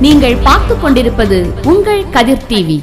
நீங்கள் பார்த்துக் கொண்டிருப்பது உங்கள் கதிர் TV.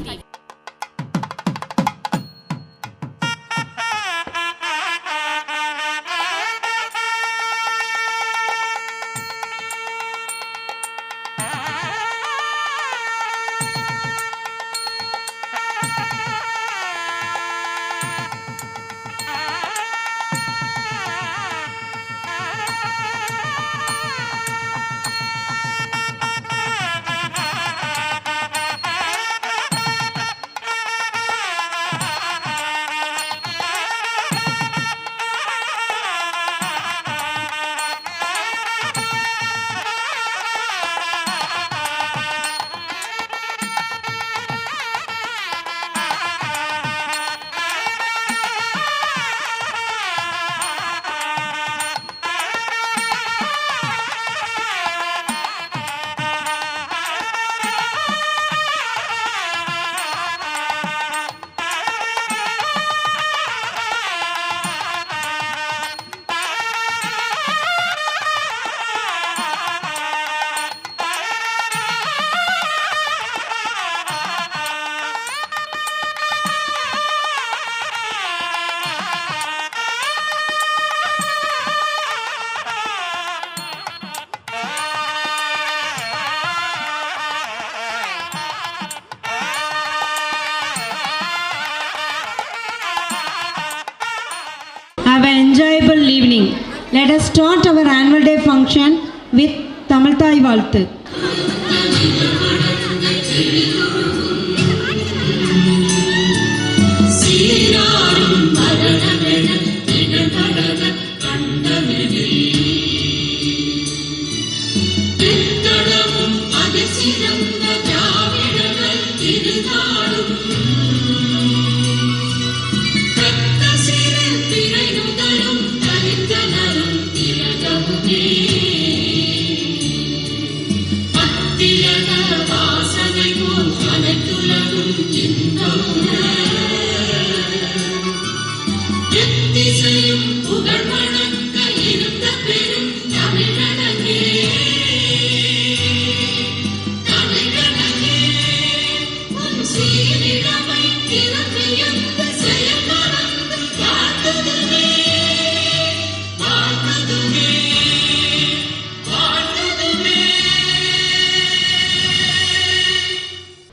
Have an enjoyable evening. Let us start our annual day function with Tamil Thai Valthu.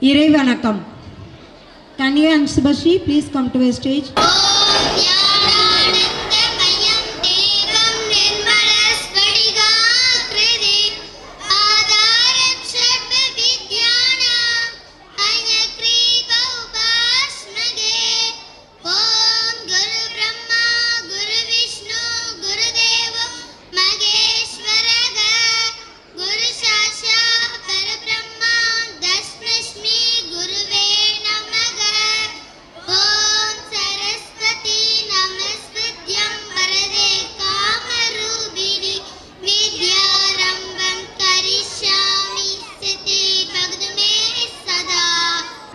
Irai Vanakkam. Tanya and Subhashi, please come to the stage.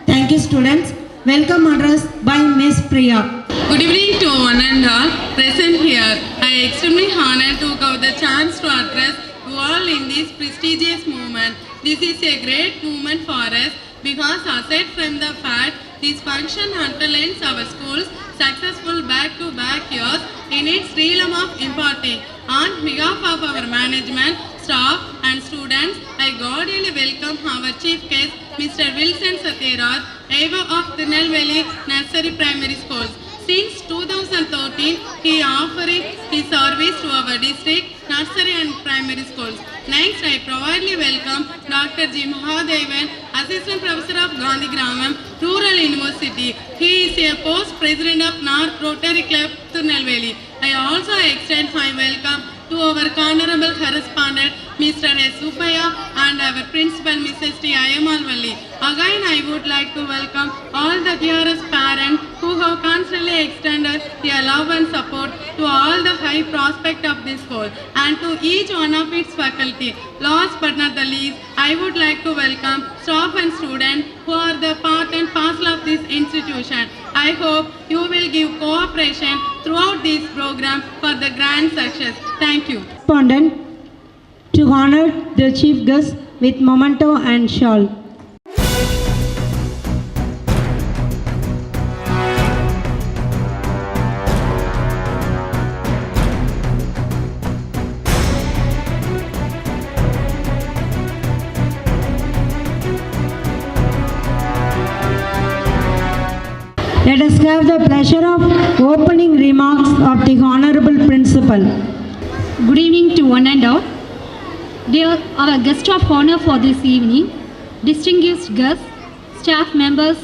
Thank you, students. Welcome address by Ms. Priya. Good evening to one and all present here. I am extremely honored to have the chance to address you all in this prestigious movement. This is a great movement for us because aside from the fact this function underlines our school's successful back-to-back years in its realm of importance. On behalf of our management, staff and students, I cordially welcome our chief guest, Mr. Wilson Satyaraj, Ava of Tirunelveli Nursery Primary Schools. Since 2013, he offered his service to our district nursery and primary schools. Next, I proudly welcome Dr. G. Mahadevan, Assistant Professor of Gandhi Gramam, Rural University. He is a post-president of North Rotary Club, Tirunelveli. I also extend my welcome to our honorable correspondent, Mr. S. Upaya, and our principal, Mrs. T. Ayamalvalli. Again, I would like to welcome all the dearest parents who have constantly extended their love and support to all the high prospect of this school and to each one of its faculty. Last but not the least, I would like to welcome staff and students who are the part and parcel of this institution. I hope you will give cooperation throughout this program for the grand success. Thank you. To honor the chief guest with memento and shawl. Let us have the pleasure of opening remarks of the Honorable Principal. Good evening to one and all. Dear our guest of honor for this evening, distinguished guests, staff members,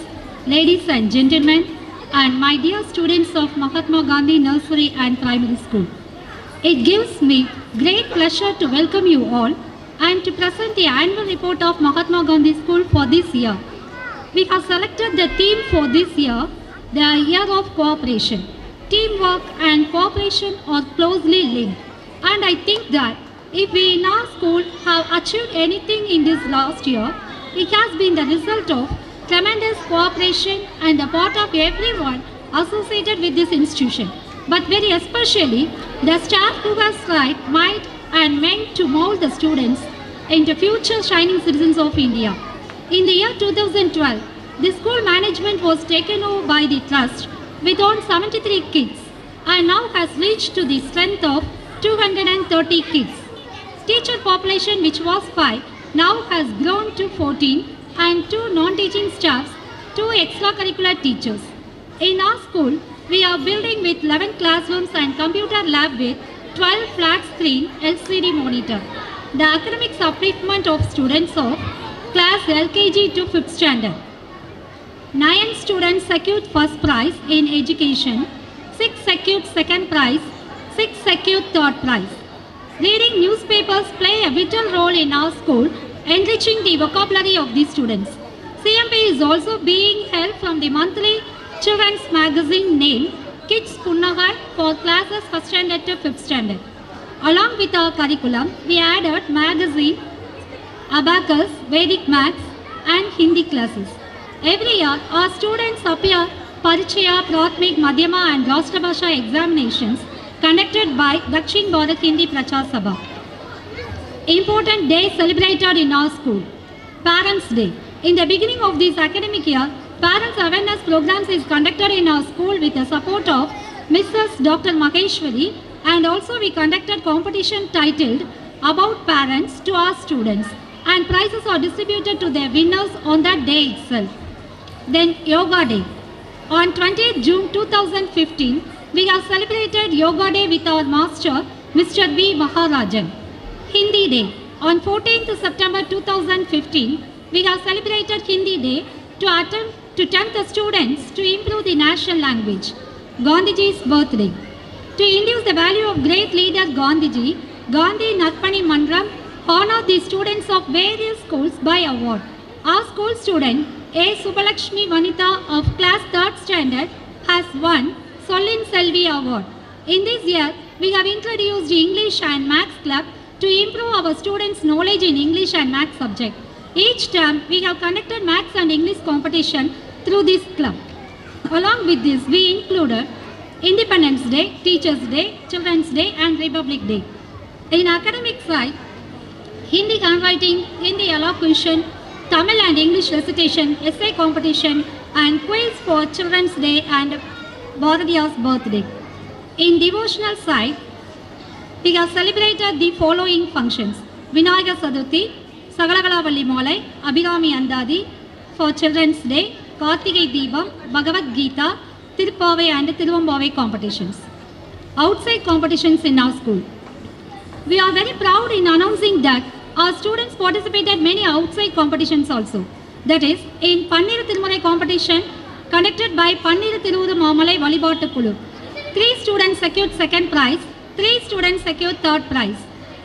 ladies and gentlemen, and my dear students of Mahatma Gandhi Nursery and Primary School. It gives me great pleasure to welcome you all and to present the annual report of Mahatma Gandhi School for this year. We have selected the theme for this year, the Year of Cooperation. Teamwork and cooperation are closely linked, and I think that if we in our school have achieved anything in this last year, it has been the result of tremendous cooperation and the part of everyone associated with this institution, but very especially the staff who has tried, might and meant to mold the students into future shining citizens of India. In the year 2012, the school management was taken over by the trust with on 73 kids and now has reached to the strength of 230 kids. Teacher population, which was 5, now has grown to 14 and 2 non-teaching staffs, 2 extracurricular teachers. In our school, we are building with 11 classrooms and computer lab with 12 flat screen LCD monitor. The academic upliftment of students of class LKG to 5th standard. 9 students secured first prize in education, 6 secured second prize, 6 secured third prize. Reading newspapers play a vital role in our school, enriching the vocabulary of the students. CMP is also being held from the monthly children's magazine named Kids Punnagai for classes 1st standard to 5th standard. Along with our curriculum, we added magazine, abacus, Vedic maths and Hindi classes. Every year, our students appear Parichaya, Prathmik, Madhyama and Rashtrabhasha examinations conducted by Dakshin Bharat Hindi Prachar Sabha. Important day celebrated in our school. Parents' Day. In the beginning of this academic year, Parents Awareness Programs is conducted in our school with the support of Mrs. Dr. Maheshwari, and also we conducted competition titled About Parents to our students, and prizes are distributed to their winners on that day itself. Then Yoga Day. On 20th June 2015, we have celebrated Yoga Day with our master, Mr. B. Maharajan. Hindi Day. On 14th September 2015, we have celebrated Hindi Day to tempt the students to improve the national language. Gandhiji's birthday. To induce the value of great leader Gandhiji, Gandhi Narpani Mandram honored the students of various schools by award. Our school student A. Subbalakshmi Vanitha of class 3rd standard has won Sollin Selvi Award. In this year, we have introduced English and Maths Club to improve our students' knowledge in English and Maths subject. Each term, we have conducted Maths and English competition through this club. Along with this, we included Independence Day, Teachers Day, Children's Day and Republic Day. In academic side, Hindi handwriting, Hindi elocution, Tamil and English recitation, essay competition and quiz for Children's Day and Bharatiya's birthday. In devotional side, we have celebrated the following functions. Vinayaga Chaturthi, Sagalagalavalli Molai, Abhirami Andadi for Children's Day, Kartigai Deepam, Bhagavad Gita, Tirupavai and Tiruvambavai competitions. Outside competitions in our school. We are very proud in announcing that our students participated many outside competitions also. That is, in Pannir Tirumurai competition conducted by Pannir Tiruvuru Mamalai Valibatu Kulu. 3 students secured second prize, 3 students secured third prize.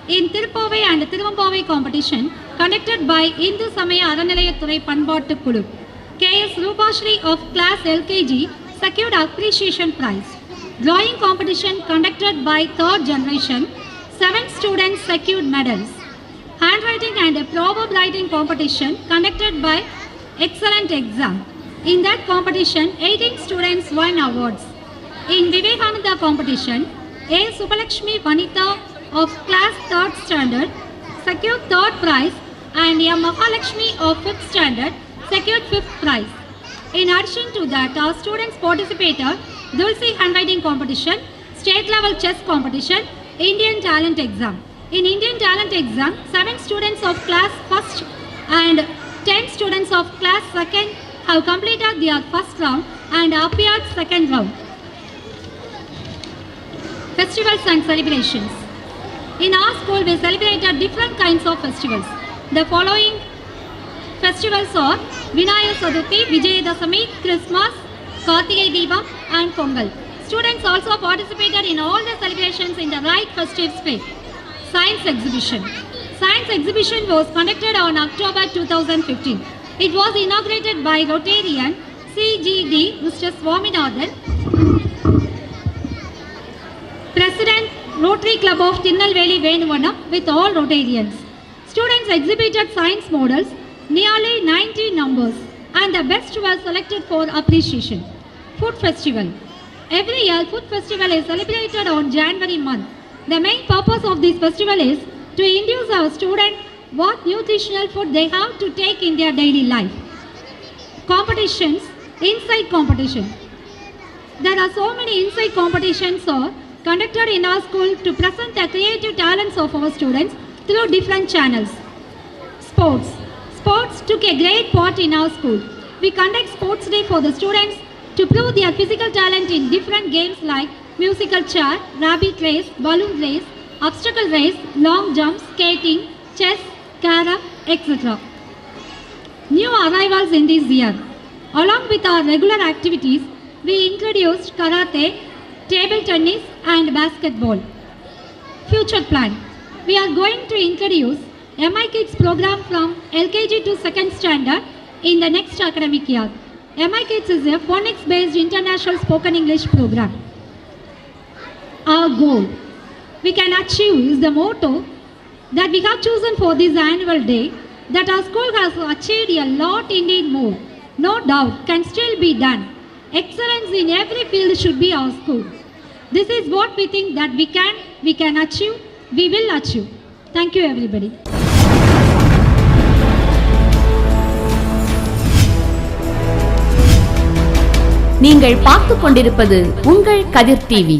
In Tirupavai and Tiruvambavai competition conducted by Hindu Samaya Arannilayathurai Panbatu Kulu. K.S. Rupashri of class LKG secured appreciation prize. Drawing competition conducted by 3rd generation, 7 students secured medals. Handwriting and proverb writing competition conducted by excellent exam. In that competition, 18 students won awards. In Vivekananda competition, A. Subbalakshmi Vanitha of class 3rd standard secured third prize and a Mahalakshmi of 5th standard secured 5th prize. In addition to that, our students participated Dulci handwriting competition, state level chess competition, Indian talent exam. In Indian talent exam, 7 students of class 1st and 10 students of class 2nd have completed their first round and appeared second round. Festivals and celebrations. In our school, we celebrated different kinds of festivals. The following festivals are Vinaya Chaturthi, Vijayadashami, Christmas, Kartigai Deepam and Pongal. Students also participated in all the celebrations in the right festive spirit. Science exhibition. Science exhibition was conducted on October 2015. It was inaugurated by Rotarian CGD Mr. Swaminathan, President Rotary Club of Tinnalveli Venuvanam, with all Rotarians. Students exhibited science models, nearly 90 numbers, and the best were selected for appreciation. Food festival. Every year, food festival is celebrated on January month. The main purpose of this festival is to induce our students what nutritional food they have to take in their daily life. Competitions, inside competition. There are so many inside competitions are conducted in our school to present the creative talents of our students through different channels. Sports. Sports took a great part in our school. We conduct sports day for the students to prove their physical talent in different games like musical chair, rabbit race, balloon race, obstacle race, long jump, skating, chess, carom, etc. New arrivals in this year. Along with our regular activities, we introduced karate, table tennis and basketball. Future plan. We are going to introduce MI Kids program from LKG to 2nd standard in the next academic year. MI Kids is a phonics-based international spoken English program. Our goal we can achieve is the motto that we have chosen for this annual day, that our school has achieved a lot, indeed more. No doubt can still be done. Excellence in every field should be our school. This is what we think that we can achieve, we will achieve. Thank you everybody. நீங்கள் பார்த்துக் கொண்டிருப்பது உங்கள் கதிர் TV.